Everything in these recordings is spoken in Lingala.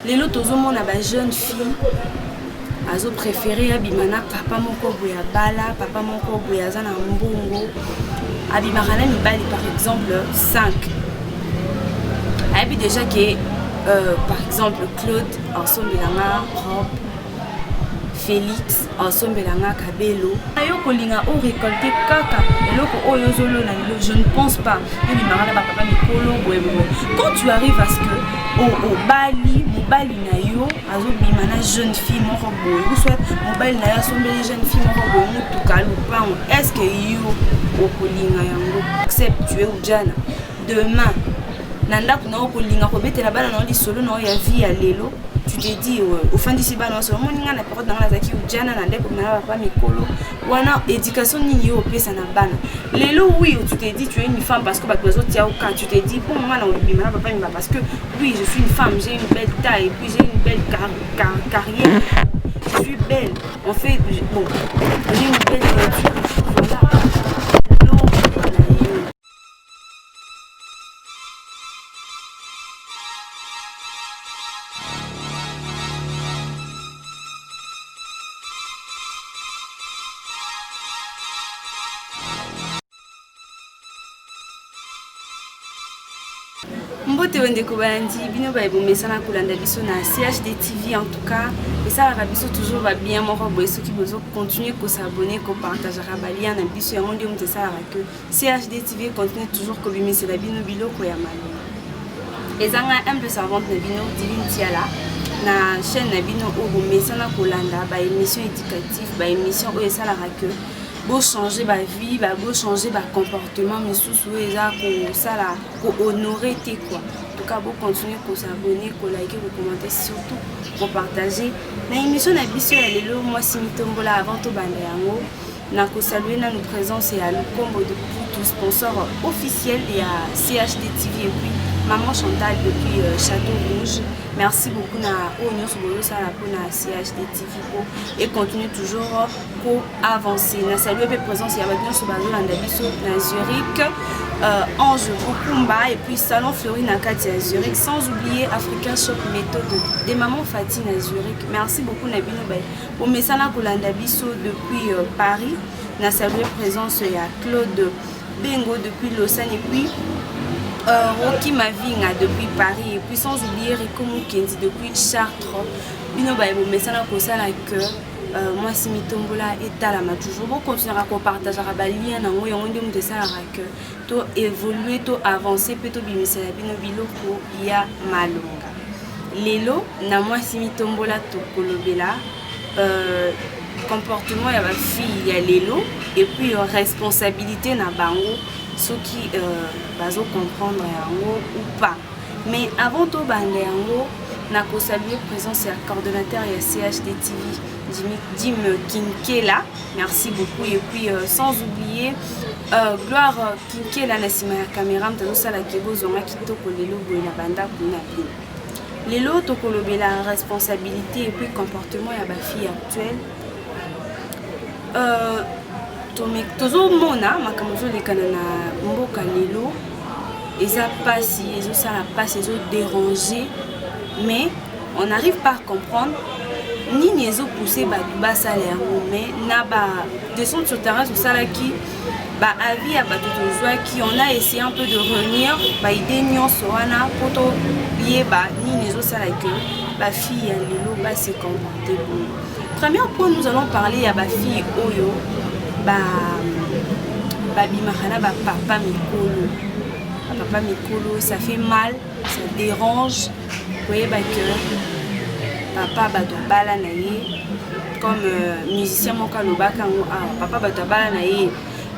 Les lotos ont une jeune fille. Azo préféré abimana papa moko boya bala, papa moko boya zana mbongo. Abimana mibali par exemple 5. Abi déjà que par exemple Claude ensemble la robe, Félix ensemble la kabelo. Ayo kolinga o récolter kaka. Eloko oyo zolo na lelo, je ne pense pas. Abimana ba papa mikolo boye boye. Quand tu arrives à ce que au Bali, mobali na yo azobimana jeune fille moko boye ou soit mobali na yo asombeli jeune fille moko boye mutuka lupango, est-ce que yo okolinga yango accepte tu es ujana demain nanda kuna okolinga kobetela bana na lisolo na ya vie ya lelo, tu te dis au fin d'ici bana so moninga na période na zaki ujana na ndeko na papa mikolo wana éducation nini yo pesa na bana lelo. Oui, tu te dis tu es une femme parce que bah tu es au cas, tu te dis pour moi on bimana papa mi parce que oui je suis une femme, j'ai une belle taille et puis j'ai une belle carrière, je suis belle en fait, bon j'ai une belle voiture, voilà. Mbote wende kubandi bino ba ebomesa na kolanda biso na CHD TV en tout cas et ça la biso toujours va bien mon robo ceux qui besoin continuer ko s'abonner ko partager ba lien na biso ya monde mte ça que CHD TV continue toujours ko bimisa la bino biloko ya mali ezanga humble servante na bino Divine Tiala na chaîne na bino o bomesa na kolanda ba émission éducative ba émission o ça la que beau changer ma vie, beau changer ma comportement, mais sous ça pour honorer tes quoi. En tout cas, beau continuer à s'abonner, à liker, à commenter, surtout pour partager. Na émission na biso ya lelo moi Simitombola avant to bande yango na ko saluer na notre présence et à le combo de tout sponsor officiel et à CHD TV et puis Maman Chantal depuis Château Rouge. Merci beaucoup na Onyo Sobolo Sala pour na CHD TV et continue toujours pour avancer. Na saluer pe présence et avec nous sur Bazo Landabiso na Zurich, Ange Okumba et puis Salon Florine à Katia Zurich, sans oublier Africa Shop Méthode des Mamans Fatine à Zurich. Merci beaucoup na bino bay pour Mesana Landabiso depuis Paris. Na saluer présence et à Claude Bengo depuis Lausanne et puis Rocky Mavinga depuis Paris et puis sans oublier Rico Mukendi depuis Chartres. Bino ba ebo mesana ko sala que moi Simitombola etalama toujours bon continuer à partager ba lien na ngoyo ngondi mu sala que to évoluer to avancer peut to bimisa bino biloko ya malonga lelo na moi Simitombola to kolobela comportement ya ba fille ya lelo et puis responsabilité na bango ceux qui bazo comprendre yango ou pas. Mais avant tout bande yango na ko saluer présence et coordonnateur et CHD TV Dim Kinkela, merci beaucoup et puis sans oublier Gloire Kinkela na sima ya caméra mtazo sala kebo zonga kitoko lelo boye na banda kuna pile. Lelo to kolobela responsabilité et puis comportement ya ba fille actuelle. Tozo mona makamozo lekana na mboka lelo eza pasi ezo sala pasi ezo déranger mais on n'arrive pas à comprendre ni ezo pousser ba salaire mais na ba descendre sur terrain sur sala qui ba avis ya bato tozwa qui on a essayé un peu de revenir ba idée nyonso wana poto yeba ni ezo sala que ba fille ya lelo ba se comporter bon. Premier point nous allons parler ya ba fille oyo babimahana papa mikolo. Papa mikolo, ça fait mal, ça dérange. Vous voyez que papa bato bala na ye comme musicien moka lobaka papa bato bala na ye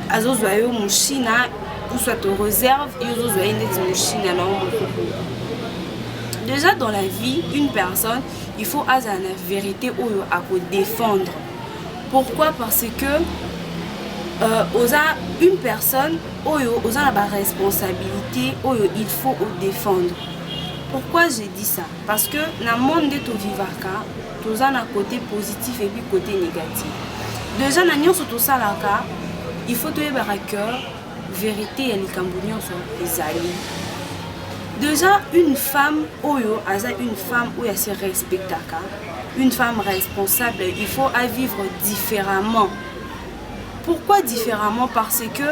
azozwa yo mushina ou soit te réserve et azozwa yo net mushina na moko. Déjà dans la vie, une personne, il faut avoir la vérité ou à défendre. Pourquoi? Parce que une personne oyo oza la responsabilité oyo il faut défendre. Pourquoi j'ai dit ça? Parce que dans le monde de to vivaka toza na côté positif et puis côté négatif. Déjà na nyonso to salaka il faut to yebaka que vérité ya likambo nyonso ezali. Déjà, une femme, oyo, une femme où elle se respecte, une femme responsable, il faut à vivre différemment. Pourquoi différemment? Parce que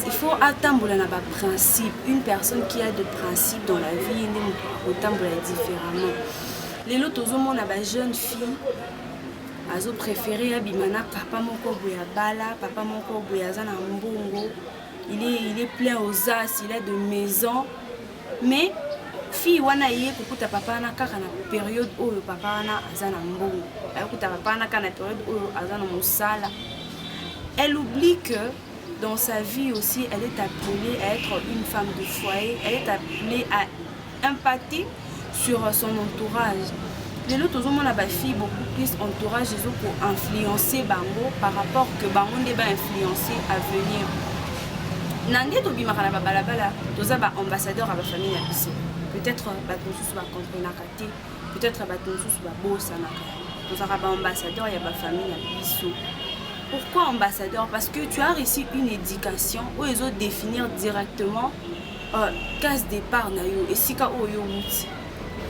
il faut attendre un principe. Une personne qui a de principes dans la vie, il faut attendre différemment. Les autres jeune fille, elles ont préféré abimana papa moko boya bala, papa moko boya zana mbongo. Il est plein aux as, il a de maisons. Mais fille wana yé kukuta papa na kaka na période où le papa na azana mbongo. Kukuta papa na kana période où azana musala. Elle oublie que dans sa vie aussi, elle est appelée à être une femme de foyer, elle est appelée à impacter sur son entourage. Les autres hommes ont fille beaucoup plus entourage pour influencer Bango par rapport que Bango n'est pas influencé à venir. Nandé to bimara na balabala, toza ba ambassadeur à la famille na biso. Peut-être bato sous ba comprendre kate, peut-être bato sous ba bossa na ka. Toza ba ambassadeur ya ba famille na biso. Pourquoi ambassadeur? Parce que tu as reçu une éducation où ils ont définir directement case départ na yo et sika oyo muti.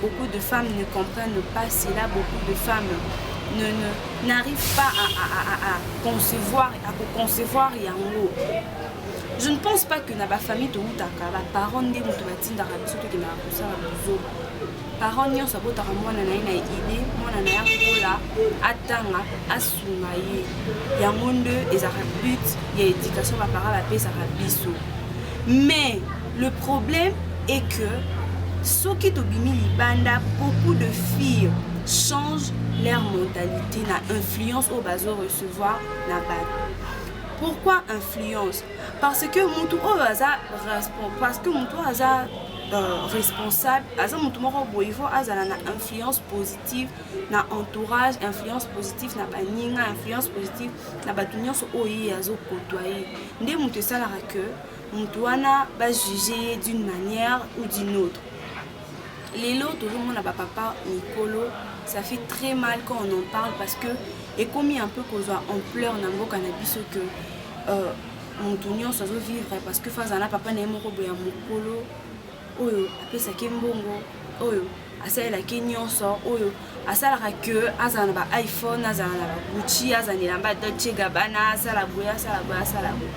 Beaucoup de femmes ne comprennent pas cela, beaucoup de femmes n'arrivent pas à concevoir yango. Je ne pense pas que na ba famille to mutaka ba parents ndé mutu batinda rabiso to kina kusala buzo. Parents nyonso botaka mwana na ina idée, mwana na yakola atanga asunga ye. Yango nde ezaka but ya éducation ba parents ba pesa rabiso. Mais le problème est que ceux qui tobimi libanda, beaucoup de filles changent leur mentalité, na influence au bazo recevoir na bas. Pourquoi influence? Parce que mutu o baza responsable, aza mutu moko boye faut azala na influence positive na entourage, influence positive na baninga, influence positive na batu nyonso oyi azo côtoyer. Nde mutu salara que mutu wana ba juger d'une manière ou d'une autre. Les lots, tout le monde a papa Nicolo, ça fait très mal quand on en parle parce que, et comme il y a un peu qu'on soit en pleurs dans le cannabis, que mon tournion ça doit vivre parce que Fazana papa n'est pas boya Nicolo, oyo, après ça qui est bongo, oyo, à ça la Kenyon sort, oyo, à ça la que, azana ba iPhone, azana ba Gucci, azana la ba Dolce Gabbana, ça la boya, ça la boya, ça la boya.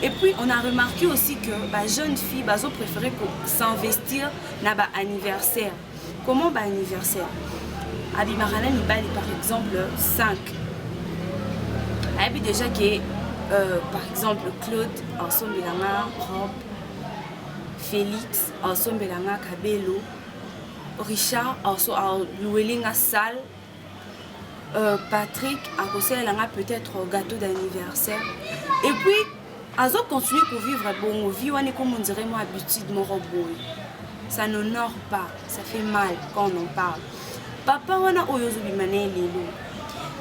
Et puis on a remarqué aussi que les jeunes filles bazo préféraient s'investir dans l'anniversaire. Comment l'anniversaire? Abimarana Nibali par exemple 5. Et puis déjà que par exemple Claude ensemble Belanga, Rob, Félix ensemble Belanga, Kabelo, Richard ensemble Louelinga Salle, Patrick ensemble peut-être gâteau d'anniversaire. Et puis Azo continue pour vivre bon vie, on est comme on dirait moi habitude mon robot. Ça n'honore pas, ça fait mal quand on en parle. Papa wana oyozo bimane lelo.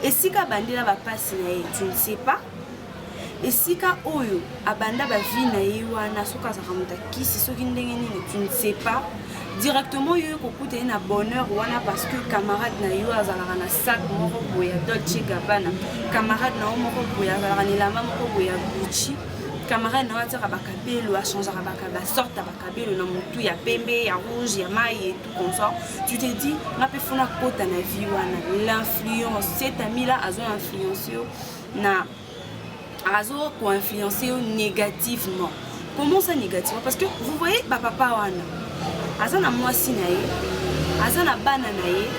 Et si ka bandela ba passe na ye, tu ne sais pas. Et si ka oyo abanda ba vie na ye wana soka za kamuta kisi soki ndenge nini, tu ne sais pas. Directement yo kokuta na bonheur wana parce que camarade na yo azalaka na sac moko boya Dolce Gabbana, camarade na moko boya azalaka na lamba moko boya Gucci. Camarade na wati bakabelo a changé bakaba sorte bakabelo na mutu ya pembe ya rouge ya mai et tout comme ça. Tu te dis na pe fona kota na vie wana l'influence cet ami là azo influencer na azo ko influencer négativement. Comment ça négativement? Parce que vous voyez ba papa wana azana mwasi na ye azana bana na ye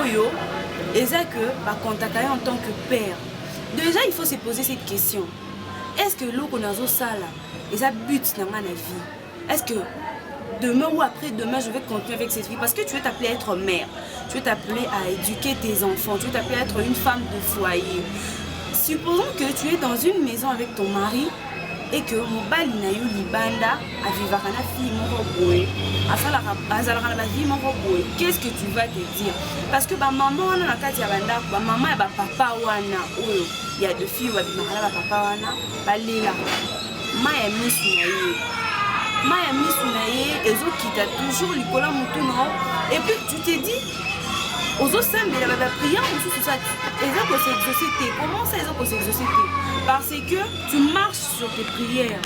oyo eza que ba contacter en tant que père. Déjà il faut se poser cette question. Est-ce que l'eau qu'on a au sala et ça bute dans ma vie? Est-ce que demain ou après-demain je vais continuer avec cette vie? Parce que tu veux t'appeler à être mère, tu veux t'appeler à éduquer tes enfants, tu veux t'appeler à être une femme de foyer. Supposons que tu es dans une maison avec ton mari et que mon bali na yo libanda a vivre na fille mon boy azala na vie mon boy. Qu'est-ce que tu vas te dire? Parce que ba maman wana na kati ya banda ba maman et ba papa wana oyo il y a deux filles ou ba papa wana balela maya misu na ye ezo kita toujours likola mutu no et puis tu te dis ozo sembela ba prière musu ça ezo ko s'exaucer. Comment ça ezo ko s'exaucer? Parce que tu marches sur tes prières.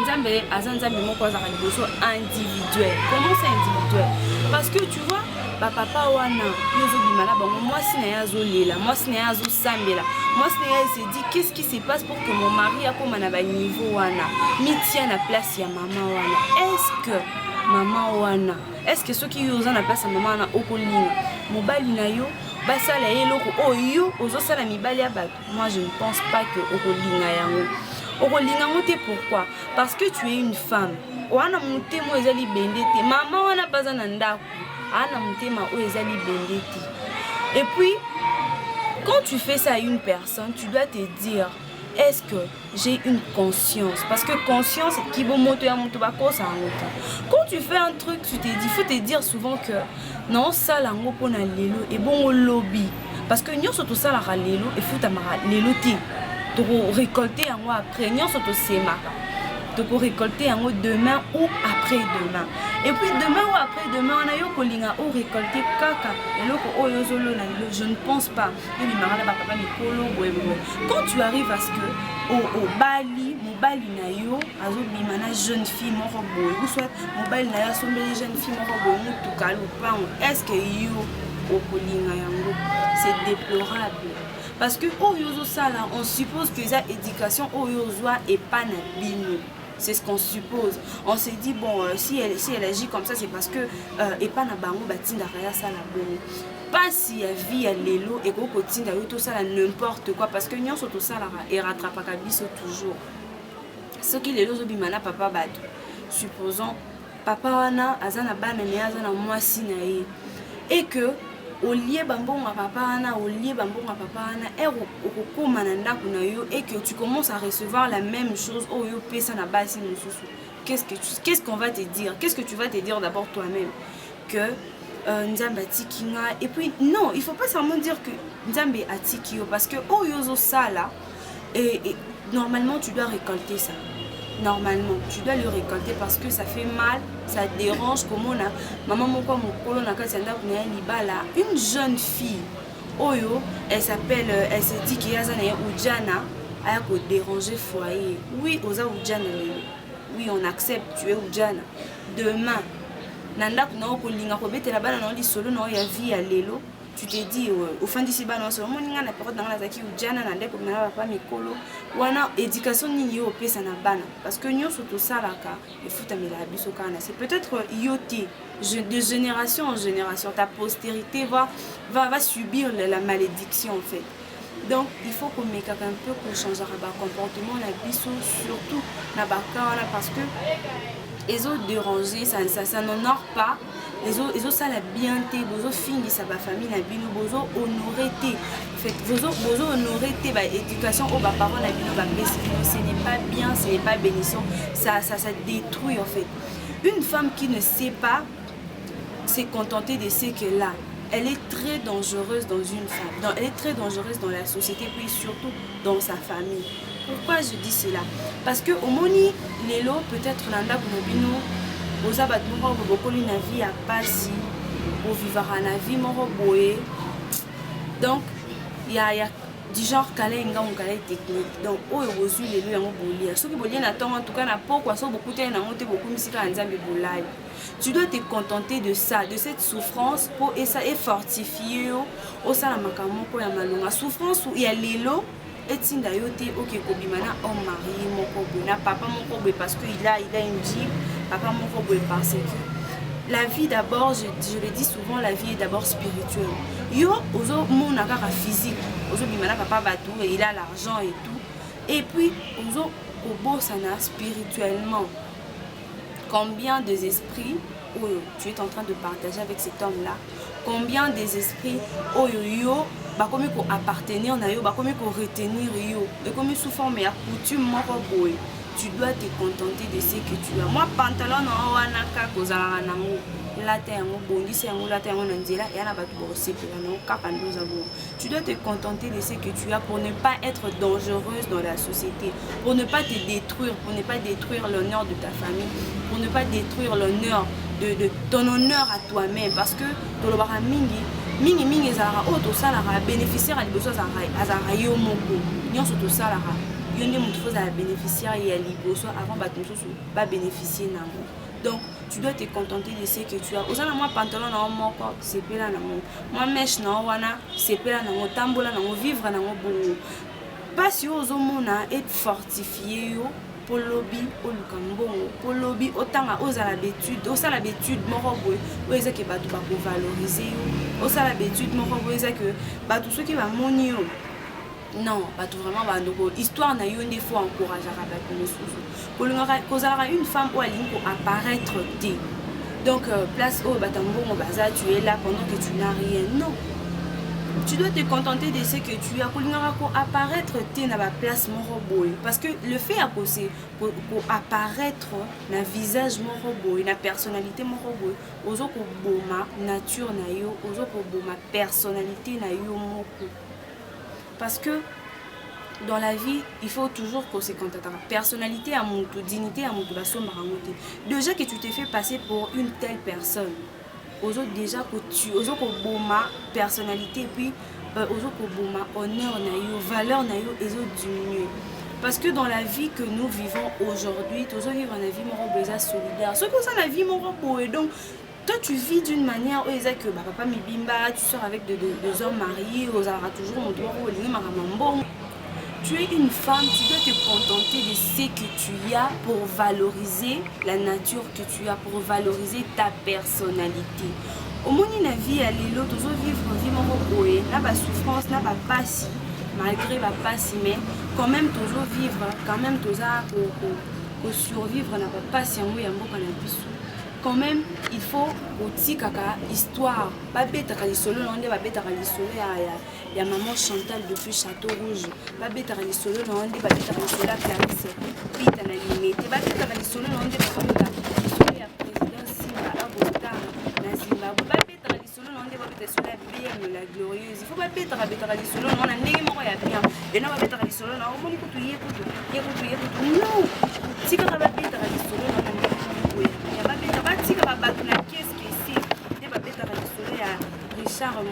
Nzambe azanzambe moko azaka liboso individuel. Comment c'est individuel? Parce que tu vois, papa wana yozo bimana bango mwasi na yazo lela, mwasi na yazo sambela. Mwasi na yazo se dit qu'est-ce qui se passe pour que mon mari akoma na ba niveau wana, mi tient na place ya maman wana. Est-ce que maman wana, est-ce que ceux qui yozo na place ya maman wana okolinga mobali na yo basala eloko oyo ozosala mibali ya bato? Moi je ne pense pas que okolinga yango. Okolinga ngote pourquoi? Parce que tu es une femme. Wana mutemo ezali bendete. Maman wana baza na ndako. Ana mutema o ezali bendete. Et puis quand tu fais ça à une personne, tu dois te dire est-ce que j'ai une conscience? Parce que conscience c'est qui bon moto ya moto bakosa ngoto. Quand tu fais un truc, tu te dis, faut te dire souvent que non ça la ngo pona lelo et bon lobby. Parce que nyonso to ça la lelo et faut ta mara lelo ti. Pour récolter en moi après, nous sommes tous pour récolter en moi demain ou après-demain. Et puis demain ou après-demain, on a eu kolinga ou récolter kaka. Et là, je ne pense pas. Quand tu arrives à ce que au Bali, mon Bali na yo, azo bimana jeune fille mon robot, ou soit mon Bali na yo sont des jeunes filles mon robot, tout cas est-ce que yo au kolinga yango, c'est déplorable. Parce que on suppose que ça éducation et pas nabino. C'est ce qu'on suppose. On se dit bon si elle agit comme ça c'est parce que et pas na bango batinda kaya ça la bonne. Pas si ya vie ya lelo et ko tinda yo tout ça n'importe quoi parce que nyon surtout ça la et rattrape kabiso toujours. Ce qui lelo zo bimana papa bado. Supposons papa wana azana bana ne azana mwasi na ye et que au lieu bambonga papa na au lieu bambonga papa na okokoma na ndako na yo et que tu commences à recevoir la même chose au yo pesa na basi mususu, qu'est-ce qu'on va te dire? Qu'est-ce que tu vas te dire d'abord toi-même? Que Nzambe atikinga. Et puis non, il faut pas seulement dire que Nzambe atikio parce que oh yozo ça là et normalement tu dois récolter ça. Normalement, tu dois le récolter parce que ça fait mal, ça dérange. Comme on a maman mon colo na kasanda kuna libala une jeune fille. Oyo, elle s'appelle, elle se dit qu'il y a zana Ujana, a ko déranger foyer. Oui, oza Ujana. Oui, on accepte, tu es Ujana. Demain, nanda kuna ko linga ko betela bana na li solo na ya vie ya lelo. Tu te dis au fin d'ici bas non seulement ninga na période dans la zaki Ujana na ndeko na papa mikolo wana éducation ni yo pesa na bana parce que nyo surtout ça là ka il faut tamela biso kana c'est peut-être yoté de génération en génération ta postérité va subir la malédiction en fait. Donc il faut qu'on mette un peu pour changer le comportement la biso surtout na bakana parce que les autres dérangés ça n'honore pas. Les autres ça la bien té bozo fini ça va famille na bino bozo honorer té fait bozo honorer té ba éducation au ba parents na bino ba ce n'est pas bien, ce n'est pas bénissant, ça détruit en fait. Une femme qui ne sait pas se contenter de ce qu'elle a, elle est très dangereuse dans une femme, elle est très dangereuse dans la société puis surtout dans sa famille. Pourquoi je dis cela? Parce que au moni lelo peut-être nanda kunobino oza bat moko bokoli na vie ya pasi o vivara na vie moko boye. Donc il y a du genre kale nga on kale technique. Donc o erozu lelo yango bolia soki bolia na temps en tout cas na pokwa so beaucoup te na ngote beaucoup misika nzambe bolai. Tu dois te contenter de ça, de cette souffrance pour et ça est fortifié au sala makamoko ko ya malonga souffrance où il y a lelo etinda yote ok kobimana en mari moko bona papa moko be parce que il a une vie papa moko be parce que la vie d'abord je le dis souvent la vie est d'abord spirituelle. Yo ozo mona kaka physique ozo bimana papa batou et il a l'argent et tout et puis ozo obosana spirituellement. Combien des esprits tu es en train de partager avec cet homme là, combien des esprits yo bakomi ko appartenir na yo bakomi ko retenir yo et comme sous forme ya coutume moko boy. Tu dois te contenter de ce que tu as. Moi pantalon na wana ka kozala nango lata yango bongisi yango lata yango na nzela ya na batu bo sepela na kaka ndoza bo. Tu dois te contenter de ce que tu as pour ne pas être dangereuse dans la société, pour ne pas te détruire, pour ne pas détruire l'honneur de ta famille, pour ne pas détruire l'honneur de ton honneur à toi-même parce que tolobara mingi ezalaka oyo tosalaka bénéficiaire ya liboso azalaka yo moko nyonso tosalaka yo nde moto faut la bénéficiaire ya liboso avant bato mosusu ba bénéficier nango. Donc tu dois te contenter de ce que tu as. Osana moi pantalon na moko sepela nango, moi mèche na wana sepela nango, tambola nango, vivre nango bongo. Pas si ozomona être fortifié yo pour lobby au lukambongo, pour lobby autant à osala l'étude, osala l'étude moko boy, oza que bato ba ko valoriser yo, osala l'étude moko boy oza que bato ceux qui va moni yo. Non, bato vraiment bandoko histoire na yo ndé faut encourager à bato mosusu. Pour kozala une femme ou alingi pour apparaître té. Donc place au batambongo baza tu es là pendant que tu n'as rien. Non. Tu dois te contenter de ce que tu as pour apparaître dans la place moroboy parce que le fait pour apparaître na visage moroboy na personnalité moroboy ozo ko boma nature na yo ozo ko boma personnalité na yo moko parce que dans la vie il faut toujours qu'on se contente la personnalité à mon dignité à mon basomarangote déjà que tu t'es fait passer pour une telle personne aux autres déjà que tu aux autres boma personnalité puis aux autres boma honneur na yo valeur na yo et autres diminuer parce que dans la vie que nous vivons aujourd'hui tous vivre une vie morobo solidaire ce que ça la vie morobo et donc toi tu vis d'une manière où ils que papa mibimba tu sors avec deux hommes mariés aux aura toujours mon droit au ligne maramambo. Tu es une femme, tu dois te contenter de ce que tu as pour valoriser la nature que tu as, pour valoriser ta personnalité. Au moins, la vie, elle est là, tu dois vivre une vie morale, n'a pas souffrance, n'a pas passe, malgré la passe, mais quand même, tu dois vivre, quand même, tu dois pour survivre, n'a pas passe, quand même, il faut aussi kaka histoire. Pas bête à l'isolo, on est pas bête à l'isolo. Il y a maman Chantal depuis Château Rouge. Pas bête à l'isolo, on est pas bête à l'isolo. Clarisse, Pete à la limite. Pas bête à l'isolo, on est pas bête à l'isolo. Il y a président Simba Abota, la Zimbabwe. Pas bête à l'isolo, on est pas bête à l'isolo. La glorieuse. Il faut pas bête à l'isolo, on a né mort et bien. Et non pas bête à l'isolo, on est pour tout y est. Non. Si tu as pas bête à l'isolo, on a Richard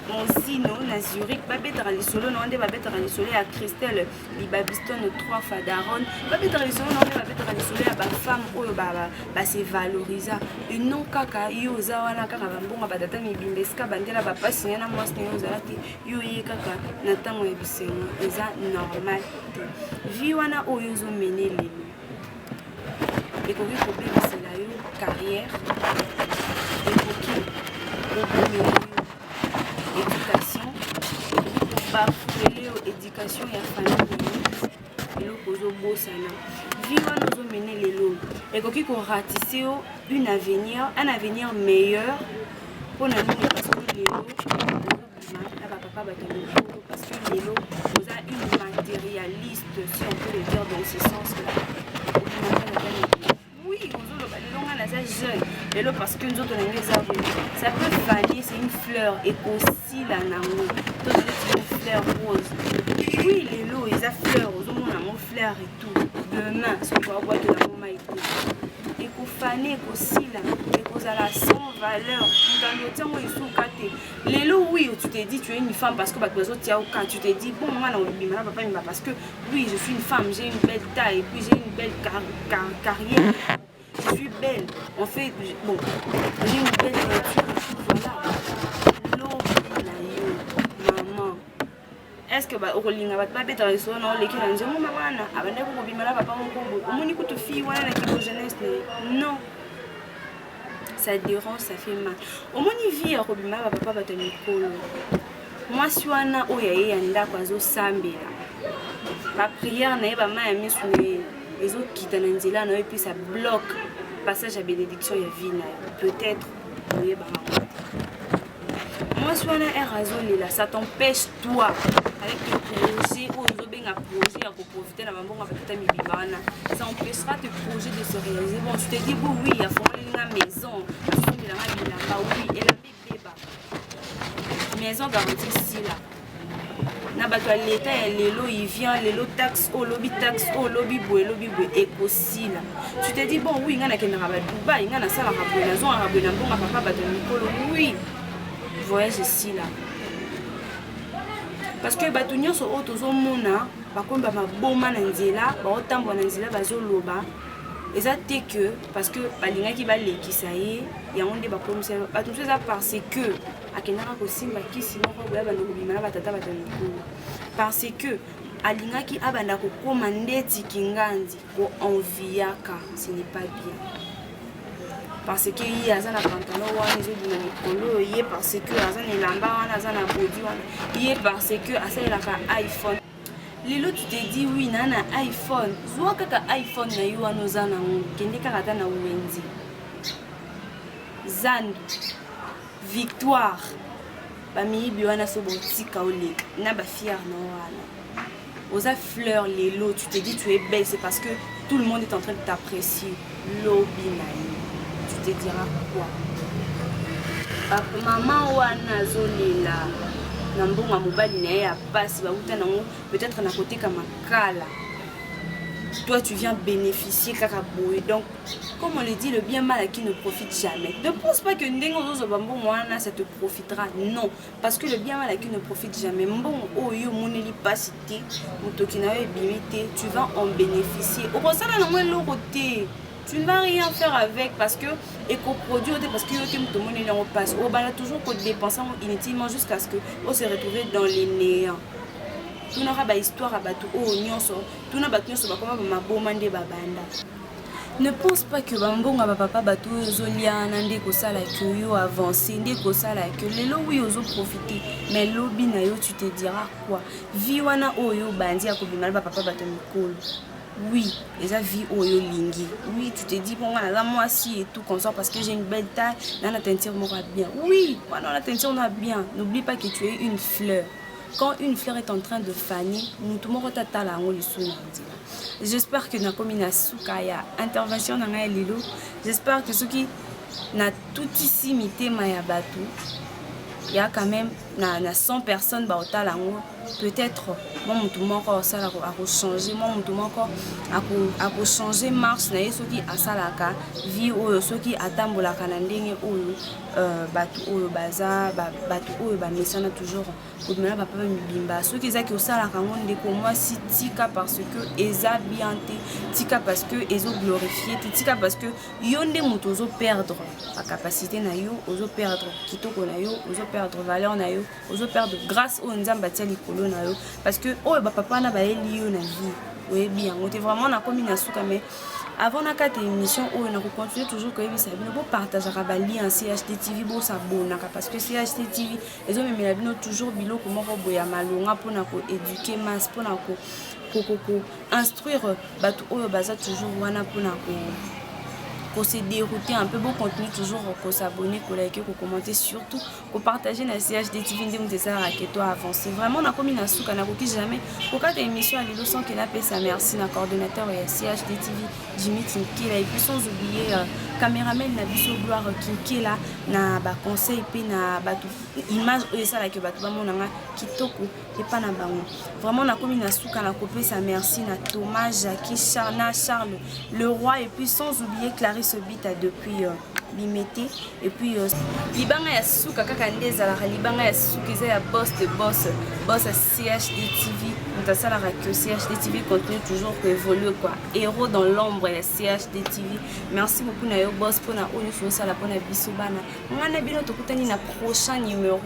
Monsino na Zurich babetara lisolo na onde babetara lisolo ya Christelle Libabiston 3 fois Daron babetara lisolo na onde babetara lisolo ya ba femme oyo ba se valoriser et non kaka yo za wana kaka bambonga batata mibimbeska bandela ba pasi na mwasi na yo zalaki yo ye kaka na tango ya bisengo eza normal vie wana oyo zo menele et koki problème c'est la yo carrière éducation bafouler éducation ya famille eloko ozobosana vie wana ozomene lelo ekoki koratisse un avenir meilleur mpona nini parce que lelo na bapapa bato parce que lelo oza une matérialiste si on peut le dire dans ce sens là oui jeune parce que nous autres ça peut faner c'est une fleur et aussi la namo c'est une fleur rose oui les lots ils a fleurs aux hommes fleur et tout demain ce qu'on va voir de la maman et qu'on faner aussi là et qu'on a la sans valeur dans le temps où ils sont gâtés les lots oui tu t'es dit tu es une femme parce que bah les autres quand tu t'es dit bon moi là papa parce que oui je suis une femme j'ai une belle taille et puis j'ai une belle carrière. Je suis belle, on fait bon, j'ai une belle voiture, voilà. L'eau, maman. Est-ce que bah au ligne va pas bête avec son nom les qui dans mon maman a abandonné pour bimala papa mon combo. Au moni que fille voilà qui pour jeunesse non. Ça dérange, ça fait mal. Au moni vie au bimala papa va te mikolo. Moi si wana oyaye anda kwa zo sambela. La prière na ba ma mis sur les autres qui t'en là et puis ça bloque passage à bénédiction et vie peut-être oui moi je suis un raison là ça t'empêche toi avec le projet ou un projet à profiter la maman avec ta mibibana ça empêchera tes projets de se réaliser bon tu te dis bon oui il faut une maison oui et la bébé maison garantie ici là na bato l'état et l'élo il vient l'élo taxe au lobby écosile tu te dis bon oui ngana kendra ba Dubaï ngana sala rabona zo rabona bonga papa bato mikolo oui voyage ici là parce que bato nyonso oto zo mona bakomba maboma na nzela baotambola na nzela bazoloba eza te que parce que balingaki balekisa ye yango nde bakomisa bato mosusu eza parce que akendaka kosimba kisi moko boya banda kobima na batata bato mikolo parce que alingaki abanda kokoma ndeti kingandi koenviaka ce n'est pas bien parce que ye aza na pantalon wana ezobima mikolo ye parce que aza na elamba wana aza na bodi wana ye parce que asalelaka iPhone. Lelo tu te dis oui nana iPhone zwa kaka iPhone na yo wana oza nango kende kaka ata na wenzi Zandu Victoire bamiyibi wana so botika oleka na bafiare na wana oza fleur lelo tu te dis tu es belle c'est parce que tout le monde est en train de t'apprécier lobi na yo tu te diras quoi maman wana zolela na mbongo mobali na ye ya pasi bauta nango peut-être na côté kama kala toi tu viens bénéficier kaka boye donc comme on le dit le bien mal à qui ne profite jamais ne pense pas que ndengo zozo bambongo wana ça te profitera non parce que le bien mal à qui ne profite jamais mbongo oyo moneli pasi te motoki na yo ebimi te tu vas en bénéficier okosala nango eloko te. Tu ne vas rien faire avec parce que éco-produit parce que tout le monde est en passe. On va toujours dépenser inutilement jusqu'à ce que on se retrouve dans les néants. Tout n'aura pas histoire à battre au nyonso. Tout n'a pas nyonso comme ma bomande babanda. Ne pense pas que bambonga papa bateau zolia nande ko sala que yo avancer ndeko sala que lelo oui ozo profiter mais lobi na yo tu te diras quoi vi wana oyo bandi akobima papa bateau mikolo. Oui, les avis oyo lingi. Oui, tu te dis bon là moi si et tout comme ça parce que j'ai une belle taille, là la teinture m'aura bien. Oui, voilà la teinture m'aura bien. N'oublie pas que tu es une fleur. Quand une fleur est en train de faner, nous tout le monde tata la on le sous. J'espère que na comme na sukaya intervention na ngai lilo. J'espère que ceux qui na tout ici mité maya batu. Il y a quand même na 100 personnes ba otala ngo peut-être moi mutu moko ça a changer moi mutu moko a changer marche na yeso ki asalaka vie oyo soki atambolaka na ndenge oyo batu oyo baza batu oyo ba mesana toujours kodumela papa mibimba soki ezaki osalaka ngo ndeko moi si tika parce que eza bien te tika parce que ezo glorifier tika parce que yo nde mutu ozo perdre la capacité na yo ozo perdre kitoko na yo ozo perdre valeur na yo ozo perdre grâce au nzamba tia likolo na yo parce que oh ba papa na ba elio na vie oui bien on était vraiment na comme na suka mais avant na kate émission oh na ko continuer toujours que ça bino pour partager ba lien CHD-TV bo sabona parce que CHD-TV ezo memela bino toujours biloko moko boya malonga pona ko éduquer masse pona ko instruire batu oyo baza toujours wana pona ko se dérouter un peu beau contenu toujours ko s'abonner ko liker ko commenter surtout ko partager na CHD-TV ndem ça que toi avancer vraiment na komi na suka na koki jamais ko kata émission à lilo sans que na pesa merci na coordonnateur et CHD-TV Jimmy Tinkela et puis sans oublier caméraman na biso gloire Kinkela na ba conseil pe na ba image et ça là que ba tout monde na kitoko et pas na bango vraiment na komi na suka na kopesa merci na Thomas Jackie Charles le roi et puis sans oublier Clarisse Bita depuis Bimete et puis libanga ya suka kaka ndeza la libanga ya suka za ya boss à CHD-TV on ça la que CHD-TV continue toujours que évoluer quoi héros dans l'ombre ya CHD-TV merci beaucoup na yo boss pour na oni so ça la pour na biso bana ngana bino tokutani na prochain numéro